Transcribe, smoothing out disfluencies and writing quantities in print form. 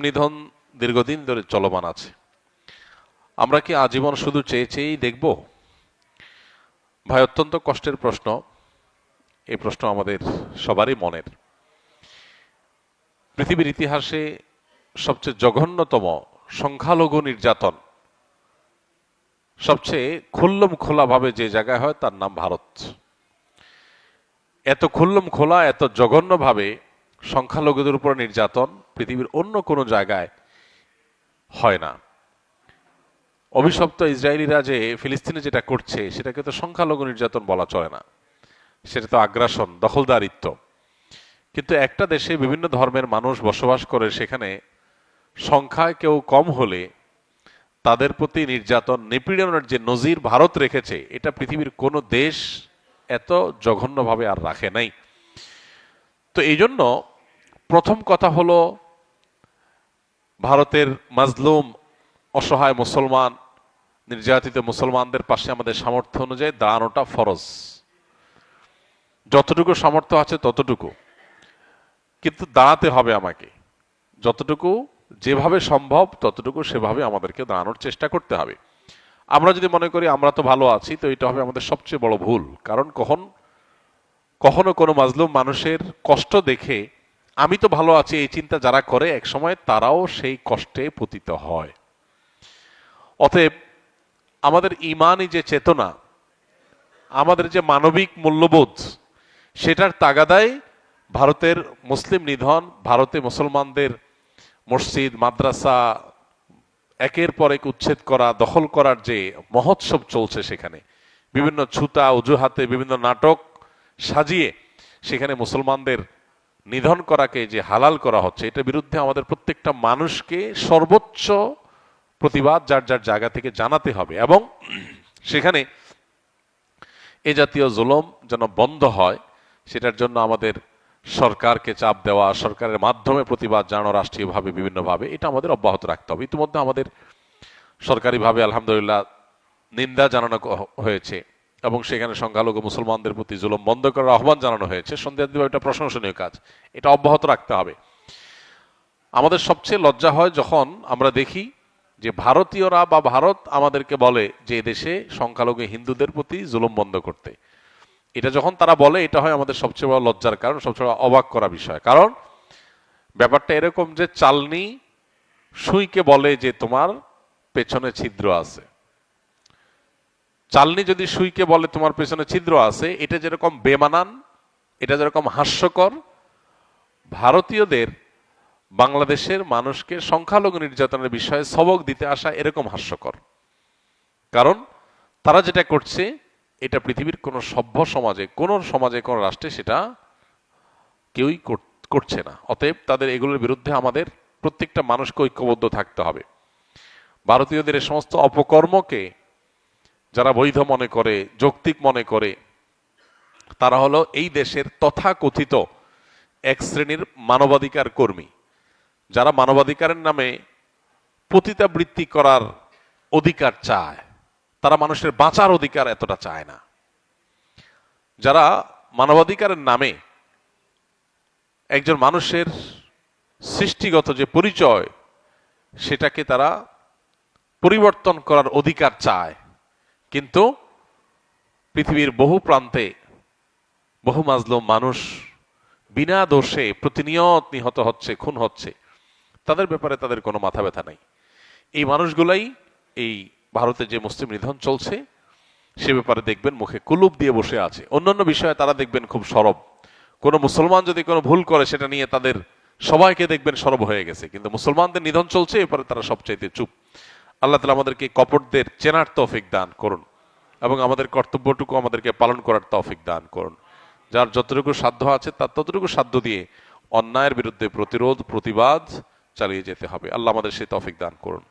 নিধন দীর্ঘদিন ধরে চলমান আছে। আমরা কি আজীবন শুধু চেয়ে চেয়েই দেখব? ভাই, অত্যন্ত কষ্টের প্রশ্ন। এই প্রশ্ন আমাদের সবারই মনের। পৃথিবীর ইতিহাসে সবচেয়ে জঘন্যতম সংখ্যালঘু নির্যাতন সবচেয়ে খুল্লম খোলাভাবে যে জায়গায় হয় তার নাম ভারত। এত খুল্লম খোলা, এত জঘন্যভাবে সংখ্যালঘুদের উপর নির্যাতন পৃথিবীর অন্য কোনো জায়গায় হয় না। অভিশপ্ত ইসরায়েলিরা যে ফিলিস্তিনে যেটা করছে সেটাকে তো সংখ্যালঘু নির্যাতন বলা চলে না, সেটা তো আগ্রাসন, দখলদারিত্ব। কিন্তু একটা দেশে বিভিন্ন ধর্মের মানুষ বসবাস করে, সেখানে সংখ্যায় কেউ কম হলে তাদের প্রতি নির্যাতন, নিপীড়নের যে নজির ভারত রেখেছে, এটা পৃথিবীর কোনো দেশ এত জঘন্যভাবে আর রাখে নাই। তো এই জন্য প্রথম কথা হলো, ভারতের মাজলুম অসহায় মুসলমান, নির্যাতিত মুসলমানদের পাশে আমাদের সামর্থ্য অনুযায়ী দাঁড়ানোটা ফরজ। যতটুকু সামর্থ্য আছে ততটুকু, কিন্তু দাঁড়াতে হবে আমাকে। যতটুকু যেভাবে সম্ভব ততটুকু সেভাবে আমাদেরকে দাঁড়ানোর চেষ্টা করতে হবে। আমরা যদি মনে করি আমরা তো ভালো আছি, তো এটা হবে আমাদের সবচেয়ে বড় ভুল। কারণ কখনো কোনো মাজলুম মানুষের কষ্ট দেখে আমি তো ভালো আছি এই চিন্তা যারা করে, একসময় তারাও সেই কষ্টে পতিত হয়। অতএব আমাদের ইমানি যে চেতনা, আমাদের যে মানবিক মূল্যবোধ, সেটার তাগাদায় ভারতের মুসলিম নিধন, ভারতে মুসলমানদের মসজিদ, মাদ্রাসা একের পর এক উচ্ছেদ করা, দখল করার যে মহোৎসব চলছে, সেখানে বিভিন্ন ছুতা অজুহাতে বিভিন্ন নাটক সাজিয়ে সেখানে মুসলমানদের নিধন করাকে যে হালাল করা হচ্ছে, এটার বিরুদ্ধে আমাদের প্রত্যেকটা মানুষকে সর্বোচ্চ প্রতিবাদ যার যার জায়গা থেকে জানাতে হবে। এবং সেখানে এ জাতীয় জুলুম যেন বন্ধ হয়, সেটার জন্য আমাদের সরকারকে চাপ দেওয়া, সরকারের মাধ্যমে প্রতিবাদ জানানো, রাষ্ট্রীয়ভাবে বিভিন্নভাবে, এটা আমাদের অব্যাহত রাখতে হবে। ইতিমধ্যে আমাদের সরকারিভাবে আলহামদুলিল্লাহ নিন্দা জানানো হয়েছে এবং সেখানে সংখ্যালঘু মুসলমানদের প্রতি জুলুম বন্ধ করার আহ্বান জানানো হয়েছে। সন্দেহাতীতভাবে এটা প্রশংসনীয় কাজ, এটা অব্যাহত রাখতে হবে। আমাদের সবচেয়ে লজ্জা হয় যখন আমরা দেখি যে ভারতীয়রা বা ভারত আমাদেরকে বলে যে এদেশে সংখ্যালঘু হিন্দুদের প্রতি জুলুম বন্ধ করতে। এটা যখন তারা বলে, এটা হয় আমাদের সবচেয়ে বড় লজ্জার কারণ, সবচেয়ে অবাক করা বিষয়। কারণ ব্যাপারটা এরকম যে চালনি সুইকে বলে যে তোমার পেছনে ছিদ্র আছে। চালনি যদি সুইকে বলে তোমার পেছনে ছিদ্র আছে, এটা যেরকম বেমানান, এটা যেরকম হাস্যকর, ভারতীয়দের বাংলাদেশের মানুষকে সংখ্যালঘু নির্যাতনের বিষয়ে সবক দিতে আসা এরকম হাস্যকর। কারণ তারা যেটা করছে, এটা পৃথিবীর কোনো সভ্য সমাজে, কোনো সমাজে, কোনো রাষ্ট্রে সেটা কেউই করছে না। অতএব তাদের এগুলোর বিরুদ্ধে আমাদের প্রত্যেকটা মানুষকে ঐক্যবদ্ধ থাকতে হবে। ভারতীয়দের এই সমস্ত অপকর্মকে যারা বৈধ মনে করে, যৌক্তিক মনে করে, তারা হলো এই দেশের তথাকথিত এক শ্রেণীর মানবাধিকার কর্মী, যারা মানবাধিকারের নামে পতিতাবৃত্তি করার অধিকার চায়। তারা মানুষের বাঁচার অধিকার এতটা চায় না। যারা মানবাধিকারের নামে একজন মানুষের সৃষ্টিগত যে পরিচয়, সেটাকে তারা পরিবর্তন করার অধিকার চায়। কিন্তু পৃথিবীর বহু প্রান্তে বহু মাজলুম মানুষ বিনা দোষে প্রতিনিয়ত নিহত হচ্ছে, খুন হচ্ছে, তাদের ব্যাপারে তাদের কোনো মাথা ব্যথা নাই। এই মানুষগুলাই এই ভারতে যে মুসলিম নিধন চলছে সে ব্যাপারে দেখবেন মুখে কুলুপ দিয়ে বসে আছে। অন্যান্য বিষয়ে তারা দেখবেন খুব সরব। কোনো মুসলমান যদি কোনো ভুল করে, সেটা নিয়ে তাদের সবাইকে দেখবেন সরব হয়ে গেছে। কিন্তু মুসলমানদের নিধন চলছে, এরপরে তারা সবচাইতে চুপ। আল্লাহ তাআলা আমাদেরকে কপটদের চেনার তৌফিক দান করুন এবং আমাদের কর্তব্যটুকু আমাদেরকে পালন করার তৌফিক দান করুন। যার যতটুকু সাধ্য আছে তার ততটুকু সাধ্য দিয়ে অন্যায়ের বিরুদ্ধে প্রতিরোধ, প্রতিবাদ চালিয়ে যেতে হবে। আল্লাহ আমাদের সেই তৌফিক দান করুন।